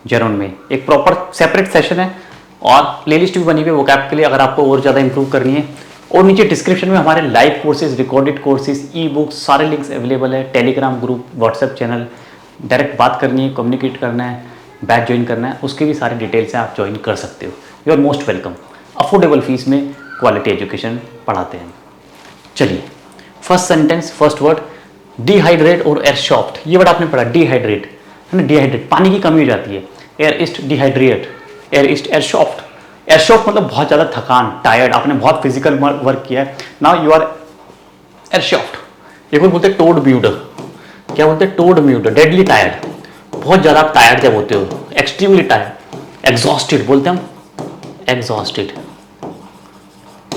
Jeroen में एक proper separate session है और प्लेलिस्ट भी बनी हुई है वोकैब के लिए अगर आपको और ज़्यादा इंप्रूव करनी है। और नीचे डिस्क्रिप्शन में हमारे live courses, recorded courses, e books, सारे लिंक्स अवेलेबल है। Telegram group, WhatsApp channel, direct बात करनी है, कम्युनिकेट करना है, बैच ज्वाइन करना है, उसकी भी सारी डिटेल्स हैं, आप ज्वाइन कर सकते हो। You are most welcome. Affordable fees में क्वालिटी एजुकेशन पढ़ाते हैं। चलिए, first sentence, first word, dehydrate और एयरसॉफ्ट। ये वर्ड आपने पढ़ा, डिहाइड्रेट है ना, डिहाइड्रेट पानी की कमी हो जाती है। एयर इस्ट डिहाइड्रेट, एयर इस्ट एयरसॉफ्ट। एयरसॉफ्ट मतलब बहुत ज़्यादा थकान, टायर्ड, आपने बहुत फिजिकल वर्क किया है, नाउ यू आर एयरसॉफ्ट। एक बोलते हैं टोड म्यूड, क्या बोलते हैं, टोड म्यूड, डेडली टायर्ड, बहुत ज़्यादा आप टायर्ड जब होते हो, एक्सट्रीमली टायर्ड। एग्जॉस्टेड बोलते हैं हम, exhausted,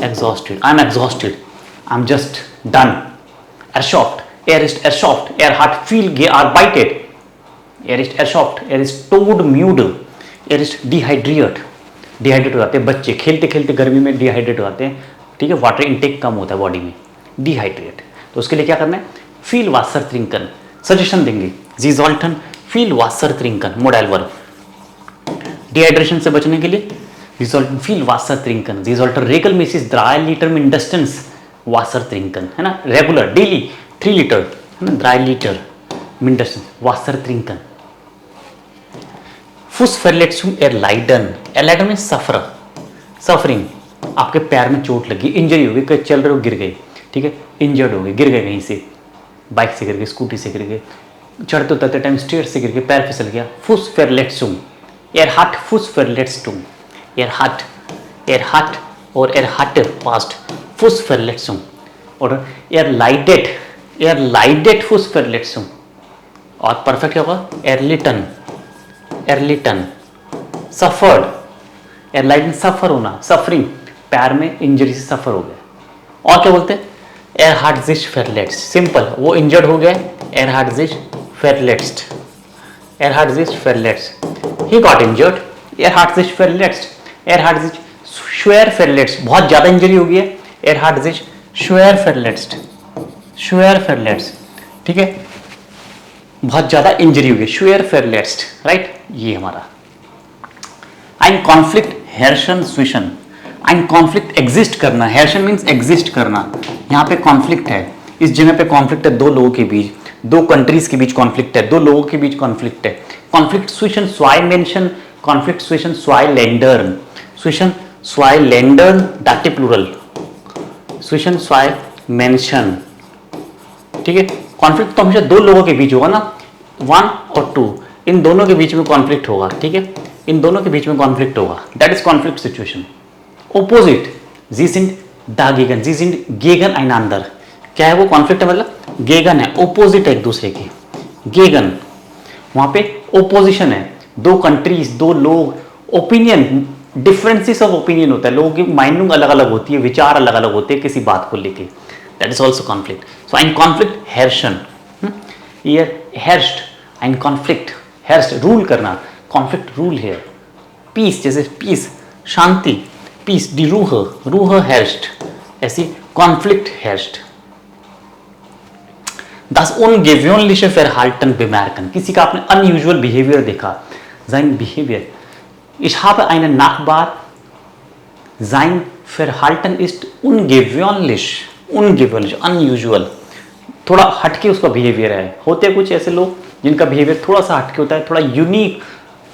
exhausted, I am exhausted, I am just done. एयरसॉफ्ट, एयर इस्ट एयरसॉफ्ट, एयर हार्ट फील गे आर बाइटेड, एयर इस्ट एयरसॉफ्ट, एयर इज टोड म्यूड, एयर इज डिहाइड्रेट, डिहाइड्रेट हो जाते हैं बच्चे खेलते खेलते गर्मी में, डिहाइड्रेट हो जाते हैं, ठीक है, वाटर इनटेक कम होता है बॉडी में, डिहाइड्रेट। तो उसके लिए क्या करना है, फील वासर त्रिंकन, सजेशन देंगे, जी जॉल्टन फील वासर त्रिंकन, मोडाइल वर्ब। डिहाइड्रेशन से बचने के लिए रिजल्ट फील वासर त्रिंकन, रिजल्ट रेगल मिसिस ड्राई लीटर मिंडस्टेंस वासर त्रिंकन, है ना, रेगुलर डेली 3 लीटर, है ना, ड्राई लीटर मिंडस्टेंस वासर त्रिंकन। फुस फेरलेट्सुम एयरलाइडन, एयरलाइडन में सफर, सफरिंग, आपके पैर में चोट लगी, इंजरी हो गई, कहीं चल रहे हो गिर गए, ठीक है, इंजर्ड हो गए, गिर गए कहीं से, बाइक से गिर गए, स्कूटी से गिर गए, चढ़ते उतरते टाइम स्टेयर से गिर गए, पैर फिसल गया, फुस फेरलेट्सुम, एयर हार्ट फुस फेरलेट्सुम, एयर हार्ट और एयर हार्ट पास्ट, फुस फेरलेट्सुम, और एयर लाइडेट फुस फेरलेट्सुम, और परफेक्ट क्या होगा, एयरलिटन, एयरलिटन, सफर्ड, एयरलाइडन सफर होना, सफरिंग, पैर में इंजरी से सफर हो गया। और क्या बोलते हैं, एयर हार्टजिस्ट फेरलेट्स, सिंपल, वो इंजर्ड हो गया, एयर हार्टजिस्ट फेरलेट्स, एयर हार्टजिस्ट फेरलेट्स, ही गॉट इंजर्ड, एयर हार्टजिस्ट फेरलेट्स, एयर हार्टजिस्ट श्वेयर फेरलेट्स, बहुत ज्यादा इंजरी हो गई है, एयर हार्टजिस्ट श्वेयर फेरलेट्स, श्वेयर फेरलेट्स, ठीक है, बहुत ज्यादा इंजरी हो गई, श्वेयर फेरलेट्स, राइट। ये हमारा आइन कॉन्फ्लिक्ट हेर्शन स्विशन, आइन कॉन्फ्लिक्ट एग्जिस्ट करना, हेर्शन मीन्स एग्जिस्ट करना, यहाँ पे कॉन्फ्लिक्ट है, इस जगह पे कॉन्फ्लिक्ट है, दो लोगों के बीच, दो कंट्रीज के बीच कॉन्फ्लिक्ट है, दो लोगों के बीच कॉन्फ्लिक्ट है। कॉन्फ्लिक्ट स्विशन स्वाई मेंशन, कॉन्फ्लिक्ट स्विशन स्वाई लेंडर्न, स्विशन स्वाई लेंडर्न दाटे प्लूरल, स्विशन स्वाई मेंशन, ठीक है। कॉन्फ्लिक्ट तो हमेशा दो लोगों के बीच होगा ना, 1 और 2, इन दोनों के बीच में कॉन्फ्लिक्ट होगा, ठीक है, इन दोनों के बीच में कॉन्फ्लिक्ट होगा, that is conflict situation. Opposite, जी सिंड दागेगन, जी सिंड गेगन einander, क्या है वो, कॉन्फ्लिक्ट है मतलब गेगन है, ओपोजिट है एक दूसरे के, गेगन, वहां पे ओपोजिशन है, दो कंट्रीज, दो लोग, ओपिनियन, डिफरेंसेस ऑफ ओपिनियन होता है, लोगों की माइंडिंग अलग अलग होती है, विचार अलग अलग होते हैं किसी बात को लेके, that is also conflict. So इन कॉन्फ्लिक्ट हेर्शन, ये हेर्स्ट, इन कॉन्फ्लिक्ट हेर्स्ट रूल करना, कॉन्फ्लिक्ट रूल है। पीस, जैसे पीस शांति, पीस, डी रूह, रूह हेर्स्ट, ऐसी कॉन्फ्लिक्ट हेर्स्ट। Das ungewöhnliche Verhalten bemerken, किसी का आपने अनयूजुअल बिहेवियर देखा, sein Behavior, ich habe einen Nachbar, sein Verhalten ist ungewöhnlich, ungewöhnlich, unusual, थोड़ा हटके उसका बिहेवियर है। होते कुछ ऐसे लोग जिनका बिहेवियर थोड़ा सा हटके होता है, थोड़ा यूनिक,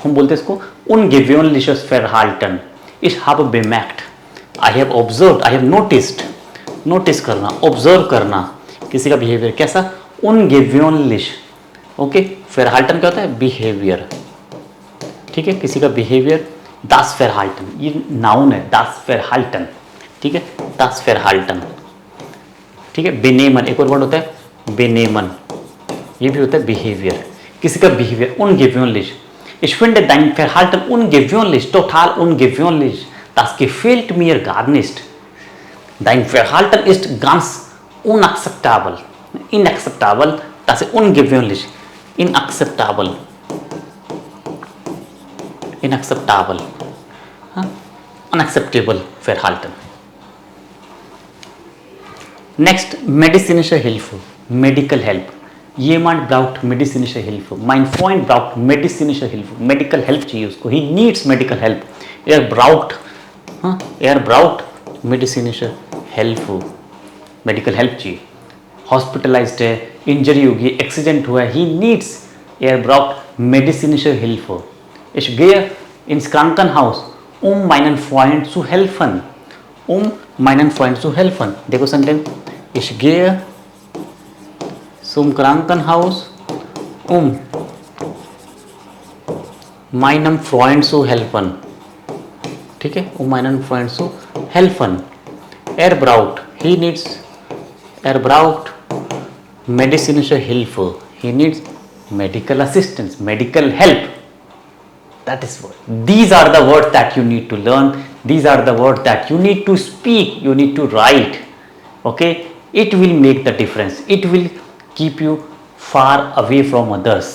हम बोलते हैं इसको ungewöhnliches Verhalten, ich habe bemerkt, I have observed, I have noticed, notice करना, ऑब्जर्व करना, किसी का बिहेवियर कैसा, ungewöhnlich, ओके। Verhalten क्या होता है, बिहेवियर, ठीक है, किसी का बिहेवियर, das Verhalten, ये नाउन है, das Verhalten, ठीक है, das Verhalten, ठीक है। बेनेमन एक और वर्ड होता है, बेनेमन, ये भी होता है बिहेवियर, किसी का behaviour, ungewöhnlich, ich finde dein Verhalten ungewöhnlich, total ungewöhnlich, das gefällt mir gar nicht, dein Verhalten ist ganz unakzeptabel, inakzeptabel, das ist ungewöhnlich, inakzeptabel, inakzeptabel, unacceptable Verhalten. Next, medizinische Hilfe, medical help, jemand braucht medizinische Hilfe, mein Freund braucht medizinische Hilfe, medical help चाहिए उसको, he needs medical help, er braucht medizinische Hilfe, medical help चाहिए, hospitalised है, injury होगी, accident हुआ है, he needs, er braucht medizinische Hilfe. Ich gehe ins Krankenhaus, um meinen Freund zu helfen, um meinen Freund zu helfen. देखो sentence, ich gehe zum Krankenhaus, um meinem Freund zu helfen. ठीक है, um meinen Freund zu helfen. Er braucht, he needs, er braucht medizinische Hilfe. He needs medical assistance, medical help. That is what. These are the words that you need to learn. These are the words that you need to speak. You need to write. Okay? It will make the difference. It will keep you far away from others.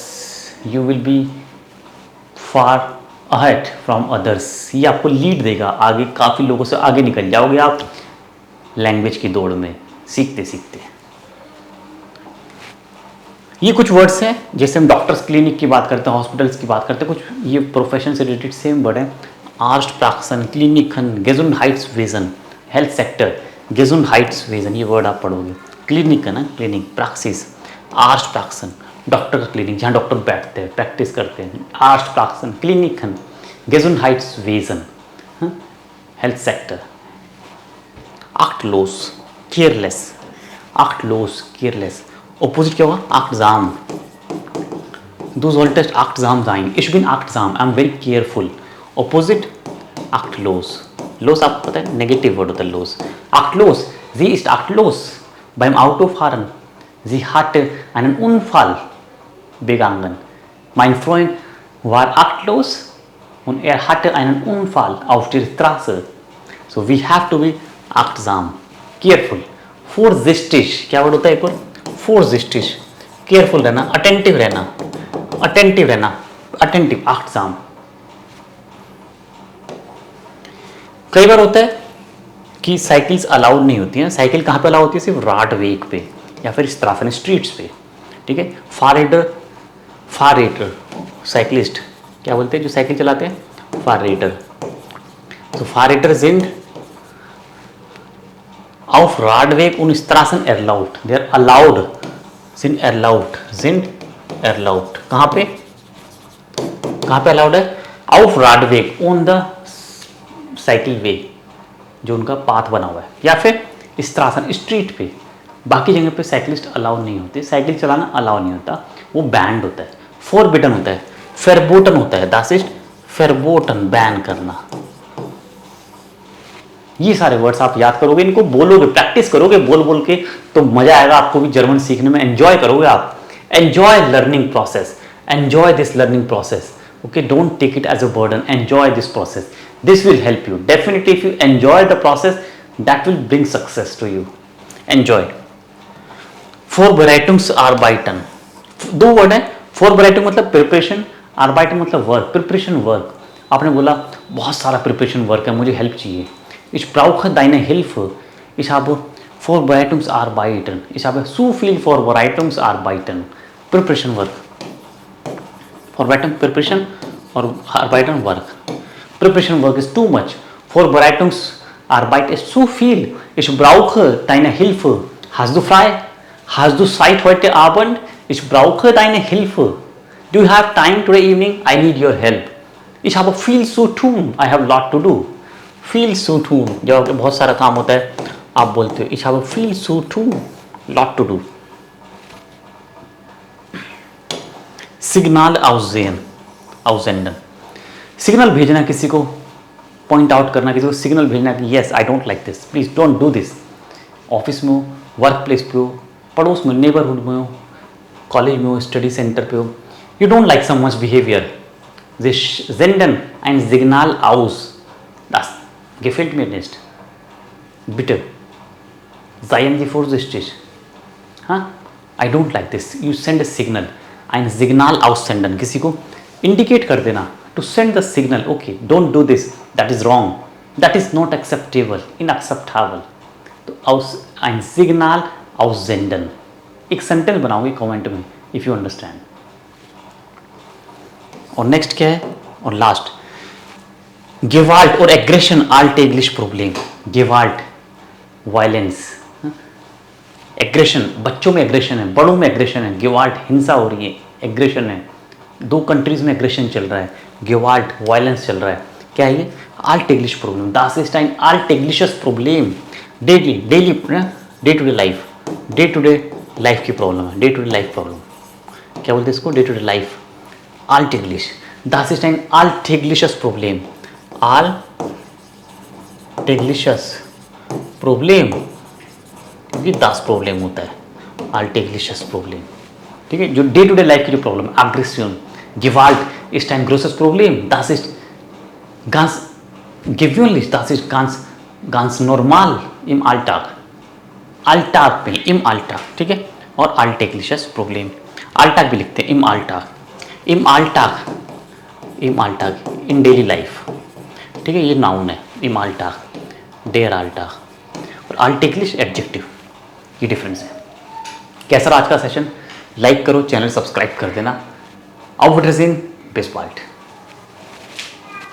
You will be far ahead from others. ये आपको lead देगा आगे, काफ़ी लोगों से आगे निकल जाओगे आप लैंग्वेज की दौड़ में सीखते सीखते। ये कुछ वर्ड्स हैं, जैसे हम डॉक्टर्स क्लिनिक की बात करते हैं, हॉस्पिटल्स की बात करते हैं, कुछ ये प्रोफेशन से रिलेटेड सेम वर्ड है। आर्स्ट प्राक्सन, क्लिनिकन, गेजुंडहाइट्सवेजन, हेल्थ सेक्टर, गेजुंडहाइट्सवेजन, ये वर्ड आप पढ़ोगे। क्लिनिक है ना, क्लिनिक, प्रैक्सिस, आर्स्ट प्राक्सन, डॉक्टर का क्लिनिक जहाँ डॉक्टर बैठते हैं, प्रैक्टिस करते हैं, आर्स्ट प्राक्सन, क्लिनिकन, गेजुंडहाइट्सवेजन, health sector. achtlos, careless, achtlos, careless, opposite क्या होगा, achtsam. Du solltest achtsam sein. Ich bin achtsam. I'm very careful. Opposite achtlos. Los आपको पता है नेगेटिव वर्ड होता है los. Achtlos. Sie ist achtlos beim Autofahren. Sie hatte einen Unfall begangen. Mein Freund war achtlos und er hatte einen Unfall auf der Straße. So we have to be achtsam, careful. Vorsichtig क्या word होता है पर vorsichtig, careful रहना, attentive रहना, attentive रहना, attentive, achtsam. कई बार होता है कि साइकिल्स अलाउड नहीं होती हैं। साइकिल कहाँ पे अलाउ होती है? सिर्फ राड वेग पे या फिर इस तरह स्ट्रीट्स पे, ठीक है। फारेटर साइकिलिस्ट क्या बोलते हैं जो साइकिल चलाते हैं? फारेटर. तो फारेटर sind auf Radweg und Straßen erlaubt. They are allowed, sind erlaubt, sind erlaubt. कहाँ पे अलाउड है? Auf Radweg, on the cycle way, जो उनका पाथ बना हुआ है, या फिर स्ट्रासन, स्ट्रीट पे। बाकी जगह पे साइकिलिस्ट अलाउ नहीं होते, साइकिल चलाना अलाउ नहीं होता, वो बैंड होता है, फोरबिडन होता है, फेरबोटन होता है, दास इज फेरबोटन, बैन करना। ये सारे वर्ड्स आप याद करोगे, इनको बोलोगे, प्रैक्टिस करोगे बोल बोल के, तो मजा आएगा आपको भी जर्मन सीखने में, एंजॉय करोगे आप। Enjoy learning process, enjoy this learning process, okay, don't take it as a burden, enjoy this process, this will help you definitely. If you enjoy the process that will bring success to you, enjoy. Vorbereitungsarbeiten, दो word है। Vorbereitung मतलब preparation, Arbeiten मतलब work, preparation work. आपने बोला बहुत सारा preparation work है, मुझे हेल्प चाहिए। Ich brauche deine Hilfe. Ich habe Vorbereitungsarbeiten. Ich habe zu viel Vorbereitungsarbeiten. Preparation work. Vorbereitung, preparation और Arbeiten work. Preparation work is too much. Vorbereitungsarbeit ist zu viel. Ich brauche deine Hilfe. Hast du frei? Hast du Zeit heute Abend? Ich brauche deine Hilfe. Do you have time today evening? I need your help. Ich habe viel zu tun. I have lot to do. Viel zu tun, जब बहुत सारा काम होता है आप बोलते हो ich habe viel zu tun, lot to do. Signal aussenden, signal भेजना, किसी को पॉइंट आउट करना, किसी को सिग्नल भेजना कि yes I don't like this, please don't do this. Office में हो, वर्क प्लेस पे हो, पड़ोस में, नेबरहुड में हो, कॉलेज में हो, स्टडी सेंटर पे हो, you don't like someone's behaviour, senden ein Signal aus, das gefällt mir nicht. Bitte seien Sie vorsichtig. I don't like this. You send a signal. Ein Signal aussenden. किसी को indicate कर देना. To send the signal. Okay, don't do this. That is wrong. That is not acceptable. Unacceptable. तो ein Signal aussenden. एक sentence बनाओगे comment में if you understand. और next क्या है, और लास्ट, गिवाल्ट और एग्रेशन आल्ट इंग्लिश प्रॉब्लम। गिवाल्ट वायलेंस, एग्रेशन, बच्चों में एग्रेशन है, बड़ों में एग्रेशन है, गिवाल्ट हिंसा हो रही है, एग्रेशन है, दो कंट्रीज में एग्रेशन चल रहा है, गिवाल्ट वायलेंस चल रहा है। क्या है ये, आल्ट इंग्लिश प्रॉब्लम, दास इज टाइम आल्ट इंग्लिशस प्रॉब्लम। Daily daily day to day life, day to day life की प्रॉब्लम है, day to day life problem, क्या बोलते हैं इसको, डे टू डे लाइफ, आल्ट इंग्लिश, दास इज टाइम आल्ट इंग्लिशस प्रॉब्लम, आल्ट इंग्लिशस प्रॉब्लम, क्योंकि दास प्रॉब्लम होता है, आल्टेग्लिशस प्रॉब्लम, ठीक है, जो डे टू डे लाइफ की जो प्रॉब्लम, अग्रेशन, गिवाल्ट इस टाइम ग्रोसस प्रॉब्लम, दास इज गांस gewöhnlich, das ist ganz normal im Alltag, Alltag में im Alltag, ठीक है, और alltägliches Problem, Alltag भी लिखते हैं, im Alltag, im Alltag, im Alltag, in daily life, ठीक है, ये नाउन है, im Alltag, der Alltag, और alltäglich एडजेक्टिव, ये डिफरेंस है। कैसा रहा आज का सेशन, लाइक करो, चैनल सब्सक्राइब कर देना। auf Wiedersehen, bis bald।